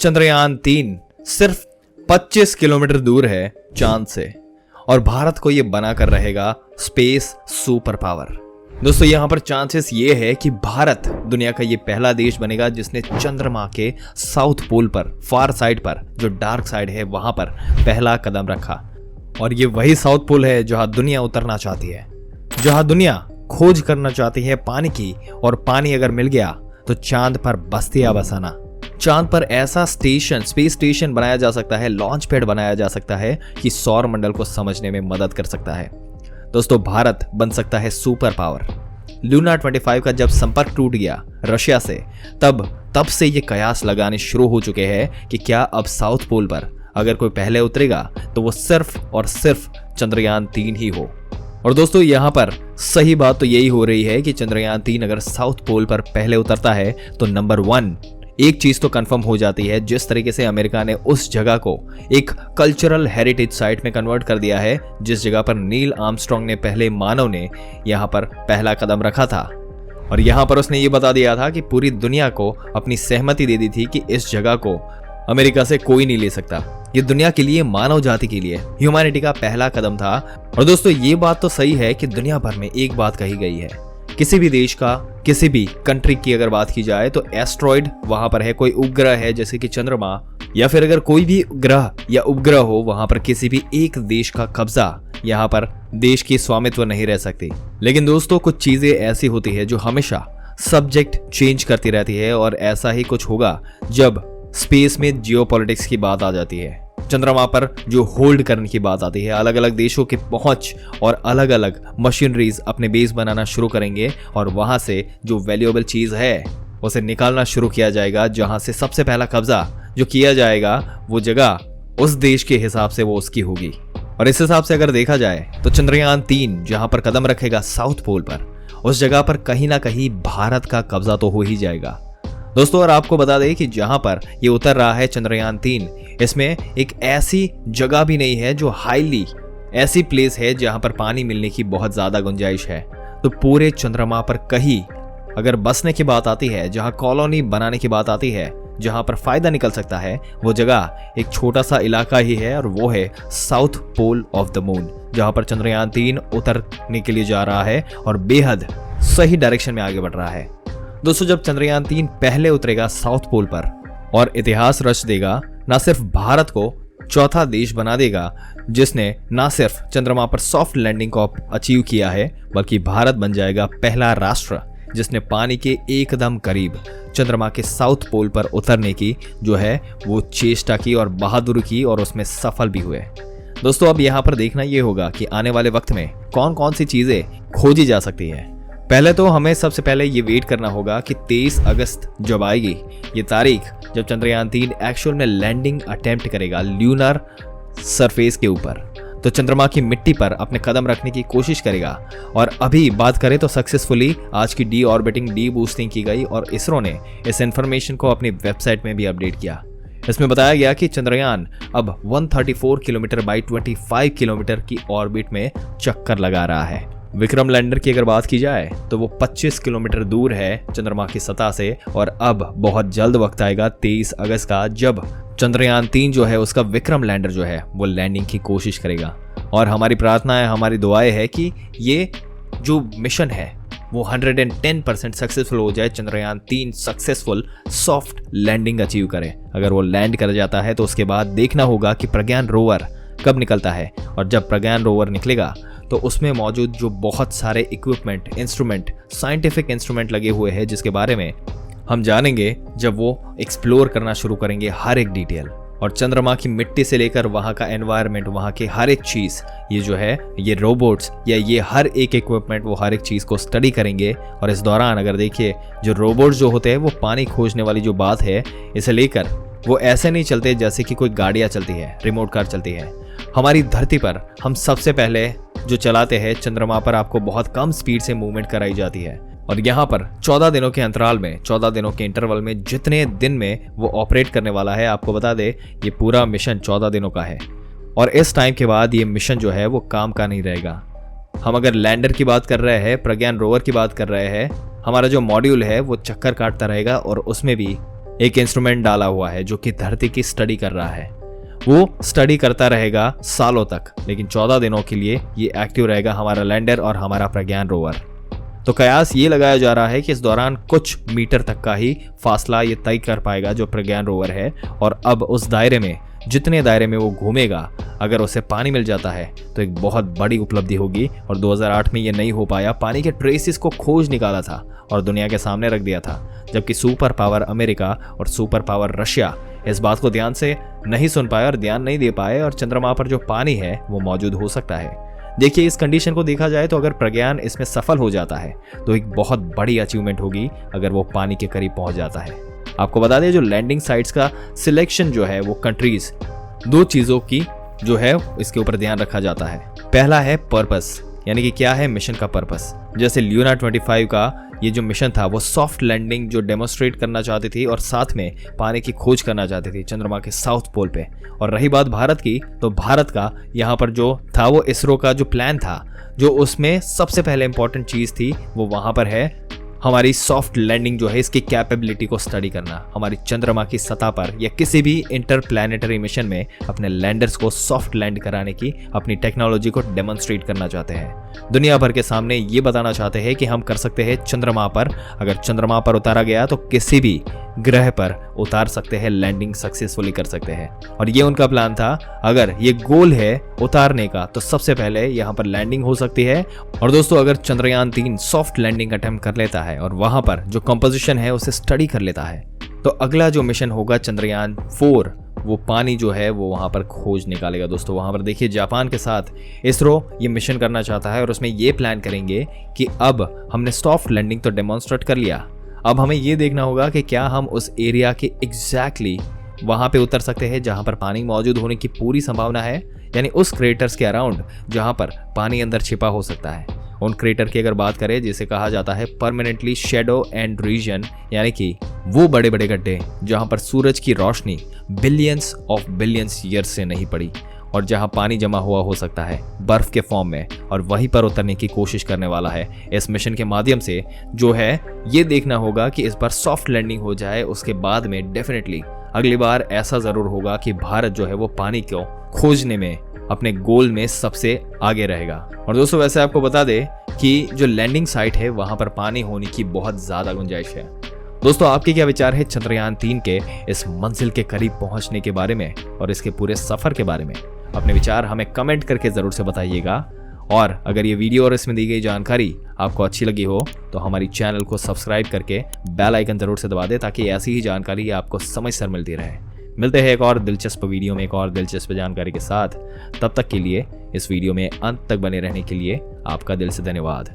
चंद्रयान-3 सिर्फ 25 किलोमीटर दूर है चांद से और भारत को यह बनाकर रहेगा स्पेस सुपर पावर। दोस्तों यहां पर चांसेस ये है कि भारत दुनिया का ये पहला देश बनेगा जिसने चंद्रमा के साउथ पोल पर, फार साइड पर, जो डार्क साइड है वहां पर पहला कदम रखा। और ये वही साउथ पोल है जहां दुनिया उतरना चाहती है, जहां दुनिया खोज करना चाहती है पानी की, और पानी अगर मिल गया तो चांद पर बस्तियां बसाना। चांद पर ऐसा स्टेशन, स्पेस स्टेशन बनाया जा सकता है, लॉन्च पैड बनाया जा सकता है कि सौर मंडल को समझने में मदद कर सकता है। दोस्तों भारत बन सकता है सुपर पावर। लूना 25 का जब संपर्क टूट गया रशिया से, तब से ये कयास लगाने शुरू हो चुके हैं कि क्या अब साउथ पोल पर अगर कोई पहले उतरेगा तो वो सिर्फ और सिर्फ चंद्रयान-3 ही हो। और दोस्तों यहाँ पर सही बात तो यही हो रही है कि चंद्रयान-3 अगर साउथ पोल पर पहले उतरता है तो नंबर 1 एक चीज तो कंफर्म हो जाती है, जिस तरीके से अमेरिका ने उस जगह को एक कल्चरल हेरिटेज साइट में कन्वर्ट कर दिया है, जिस जगह पर नील आर्मस्ट्रांग ने, पहले मानव ने यहां पर पहला कदम रखा था। और यहां पर उसने ये बता दिया था कि पूरी दुनिया को अपनी सहमति दे दी थी कि इस जगह को अमेरिका से कोई नहीं ले सकता। ये दुनिया के लिए, मानव जाति के लिए, ह्यूमैनिटी का पहला कदम था। और दोस्तों ये बात तो सही है कि दुनिया भर में एक बात कही गई है, किसी भी देश का, किसी भी कंट्री की अगर बात की जाए तो एस्ट्रॉइड वहां पर है, कोई उपग्रह है जैसे कि चंद्रमा, या फिर अगर कोई भी ग्रह या उपग्रह हो, वहां पर किसी भी एक देश का कब्जा, यहाँ पर देश की स्वामित्व नहीं रह सकती। लेकिन दोस्तों कुछ चीजें ऐसी होती है जो हमेशा सब्जेक्ट चेंज करती रहती है, और ऐसा ही कुछ होगा जब स्पेस में जियोपॉलिटिक्स की बात आ जाती है। चंद्रमा पर जो होल्ड करने की बात आती है, अलग अलग देशों की पहुंच और अलग अलग मशीनरीज अपने बेस बनाना शुरू करेंगे, और वहां से जो वैल्यूएबल चीज है उसे निकालना शुरू किया जाएगा। जहां से सबसे पहला कब्जा जो किया जाएगा वो जगह उस देश के हिसाब से वो उसकी होगी। और इस हिसाब से अगर देखा जाए तो चंद्रयान-3 जहां पर कदम रखेगा साउथ पोल पर, उस जगह पर कहीं ना कहीं भारत का कब्जा तो हो ही जाएगा। दोस्तों और आपको बता दें कि जहां पर ये उतर रहा है चंद्रयान-3, इसमें एक ऐसी जगह भी नहीं है जो हाईली ऐसी प्लेस है जहां पर पानी मिलने की बहुत ज्यादा गुंजाइश है। तो पूरे चंद्रमा पर कहीं अगर बसने की बात आती है, जहां कॉलोनी बनाने की बात आती है, जहां पर फायदा निकल सकता है, वो जगह एक छोटा सा इलाका ही है, और वो है south pole of the moon, जहां पर चंद्रयान-3 उतरने के लिए जा रहा है और बेहद सही डायरेक्शन में आगे बढ़ रहा है। दोस्तों जब चंद्रयान-3 पहले उतरेगा साउथ पोल पर और इतिहास रच देगा, ना सिर्फ भारत को चौथा देश बना देगा जिसने ना सिर्फ चंद्रमा पर सॉफ्ट लैंडिंग को अचीव किया है, बल्कि भारत बन जाएगा पहला राष्ट्र जिसने पानी के एकदम करीब चंद्रमा के साउथ पोल पर उतरने की जो है वो चेष्टा की और बहादुरी की, और उसमें सफल भी हुए। दोस्तों अब यहाँ पर देखना ये होगा कि आने वाले वक्त में कौन कौन सी चीजें खोजी जा सकती है। पहले तो हमें सबसे पहले ये वेट करना होगा कि 23 अगस्त जब आएगी, ये तारीख जब चंद्रयान-3 एक्चुअल में लैंडिंग अटेम्प्ट करेगा ल्यूनर सरफेस के ऊपर, तो चंद्रमा की मिट्टी पर अपने कदम रखने की कोशिश करेगा। और अभी बात करें तो सक्सेसफुली आज की डी ऑर्बिटिंग, डी बूस्टिंग की गई, और इसरो ने इस इंफॉर्मेशन को अपनी वेबसाइट में भी अपडेट किया। इसमें बताया गया कि चंद्रयान अब 134 किलोमीटर बाई 25 किलोमीटर की ऑर्बिट में चक्कर लगा रहा है। विक्रम लैंडर की अगर बात की जाए तो वो 25 किलोमीटर दूर है चंद्रमा की सतह से, और अब बहुत जल्द वक्त आएगा 23 अगस्त का जब चंद्रयान-3 जो है उसका विक्रम लैंडर जो है वो लैंडिंग की कोशिश करेगा। और हमारी प्रार्थना है, हमारी दुआएं है कि ये जो मिशन है वो 110% सक्सेसफुल हो जाए, Chandrayaan three successful soft landing achieve करे। अगर वो लैंड कर जाता है तो उसके बाद देखना होगा कि प्रज्ञान रोवर कब निकलता है, और जब प्रज्ञान रोवर निकलेगा तो उसमें मौजूद जो बहुत सारे इक्विपमेंट, इंस्ट्रूमेंट, साइंटिफिक इंस्ट्रूमेंट लगे हुए हैं जिसके बारे में हम जानेंगे जब वो एक्सप्लोर करना शुरू करेंगे हर एक डिटेल। और चंद्रमा की मिट्टी से लेकर वहाँ का एनवायरनमेंट, वहाँ की हर एक चीज़, ये जो है ये रोबोट्स या ये हर एक इक्विपमेंट वो हर एक चीज़ को स्टडी करेंगे। और इस दौरान अगर देखिए जो रोबोट्स जो होते हैं वो पानी खोजने वाली जो बात है इसे लेकर वो ऐसे नहीं चलते जैसे कि कोई गाड़ियाँ चलती है, रिमोट कार चलती है। हमारी धरती पर हम सबसे पहले जो चलाते हैं, चंद्रमा पर आपको बहुत कम स्पीड से मूवमेंट कराई जाती है। और यहाँ पर 14 दिनों के अंतराल में, 14 दिनों के इंटरवल में जितने दिन में वो ऑपरेट करने वाला है, आपको बता दे ये पूरा मिशन 14 दिनों का है। और इस टाइम के बाद ये मिशन जो है वो काम का नहीं रहेगा। हम अगर लैंडर की बात कर रहे हैं, प्रज्ञान रोवर की बात कर रहे हैं, हमारा जो मॉड्यूल है वो चक्कर काटता रहेगा और उसमें भी एक इंस्ट्रूमेंट डाला हुआ है जो कि धरती की स्टडी कर रहा है। वो स्टडी करता रहेगा सालों तक, लेकिन 14 दिनों के लिए ये एक्टिव रहेगा हमारा लैंडर और हमारा प्रज्ञान रोवर। तो कयास ये लगाया जा रहा है कि इस दौरान कुछ मीटर तक का ही फासला ये तय कर पाएगा जो प्रज्ञान रोवर है, और अब उस दायरे में, जितने दायरे में वो घूमेगा, अगर उसे पानी मिल जाता है तो एक बहुत बड़ी उपलब्धि होगी। और 2008 में ये नहीं हो पाया, पानी के ट्रेसिस को खोज निकाला था और दुनिया के सामने रख दिया था, जबकि सुपर पावर अमेरिका और सुपर पावर रशिया इस बात को ध्यान से नहीं सुन पाए और ध्यान नहीं दे पाए, और चंद्रमा पर जो पानी है वो मौजूद हो सकता है। देखिए, इस कंडीशन को देखा जाए तो अगर प्रज्ञान इसमें सफल हो जाता है तो एक बहुत बड़ी अचीवमेंट होगी अगर वो पानी के करीब पहुंच जाता है। आपको बता दें, जो लैंडिंग साइट्स का सिलेक्शन जो है वो कंट्रीज, 2 चीज़ों की जो है इसके ऊपर ध्यान रखा जाता है। पहला है पर्पस, यानी कि क्या है मिशन का पर्पस। जैसे ल्यूना 25 का ये जो मिशन था वो सॉफ्ट लैंडिंग जो डेमोन्स्ट्रेट करना चाहती थी और साथ में पानी की खोज करना चाहती थी चंद्रमा के साउथ पोल पे। और रही बात भारत की, तो भारत का यहाँ पर जो था वो इसरो का जो प्लान था, जो उसमें सबसे पहले इंपॉर्टेंट चीज़ थी वो वहाँ पर है हमारी सॉफ्ट लैंडिंग जो है, इसकी कैपेबिलिटी को स्टडी करना। हमारी चंद्रमा की सतह पर या किसी भी इंटरप्लैनेटरी मिशन में अपने लैंडर्स को सॉफ्ट लैंड कराने की अपनी टेक्नोलॉजी को डेमोन्स्ट्रेट करना चाहते हैं। दुनिया भर के सामने ये बताना चाहते हैं कि हम कर सकते हैं चंद्रमा पर, अगर चंद्रमा पर उतारा गया तो किसी भी ग्रह पर उतार सकते हैं, लैंडिंग सक्सेसफुली कर सकते हैं। और ये उनका प्लान था, अगर ये गोल है उतारने का तो सबसे पहले यहाँ पर लैंडिंग हो सकती है। और दोस्तों, अगर चंद्रयान 3 सॉफ्ट लैंडिंग अटेम्प्ट कर लेता है और वहां पर जो कंपोजिशन है उसे स्टडी कर लेता है, तो अगला जो मिशन होगा चंद्रयान 4, वो पानी जो है वो वहां पर खोज निकालेगा। दोस्तों, वहां पर देखिए, जापान के साथ इसरो ये मिशन करना चाहता है और उसमें ये प्लान करेंगे कि अब हमने सॉफ्ट लैंडिंग तो डेमोन्स्ट्रेट कर लिया, अब हमें ये देखना होगा कि क्या हम उस एरिया के एग्जैक्टली वहां पे उतर सकते हैं जहां पर पानी मौजूद होने की पूरी संभावना है, यानी उस क्रेटर्स के अराउंड जहां पर पानी अंदर छिपा हो सकता है। उन क्रेटर की अगर बात करें जिसे कहा जाता है परमानेंटली शैडो एंड रीजन, यानी कि वो बड़े बड़े गड्ढे जहां पर सूरज की रोशनी बिलियंस ऑफ बिलियंस ईयर्स से नहीं पड़ी और जहां पानी जमा हुआ हो सकता है बर्फ के फॉर्म में, और वहीं पर उतरने की कोशिश करने वाला है। इस मिशन के माध्यम से जो है ये देखना होगा कि इस बार सॉफ्ट लैंडिंग हो जाए, उसके बाद में डेफिनेटली अगली बार ऐसा जरूर होगा कि भारत जो है वो पानी को खोजने में अपने गोल में सबसे आगे रहेगा। और दोस्तों, वैसे आपको बता दें कि जो लैंडिंग साइट है वहां पर पानी होने की बहुत ज्यादा गुंजाइश है। दोस्तों, आपके क्या विचार है चंद्रयान 3 के इस मंजिल के करीब पहुंचने के बारे में और इसके पूरे सफर के बारे में? अपने विचार हमें कमेंट करके जरूर से बताइएगा। और अगर ये वीडियो और इसमें दी गई जानकारी आपको अच्छी लगी हो तो हमारी चैनल को सब्सक्राइब करके बेल आइकन जरूर से दबा दें, ताकि ऐसी ही जानकारी आपको समय सर मिलती रहे। मिलते हैं एक और दिलचस्प वीडियो में एक और दिलचस्प जानकारी के साथ। तब तक के लिए इस वीडियो में अंत तक बने रहने के लिए आपका दिल से धन्यवाद।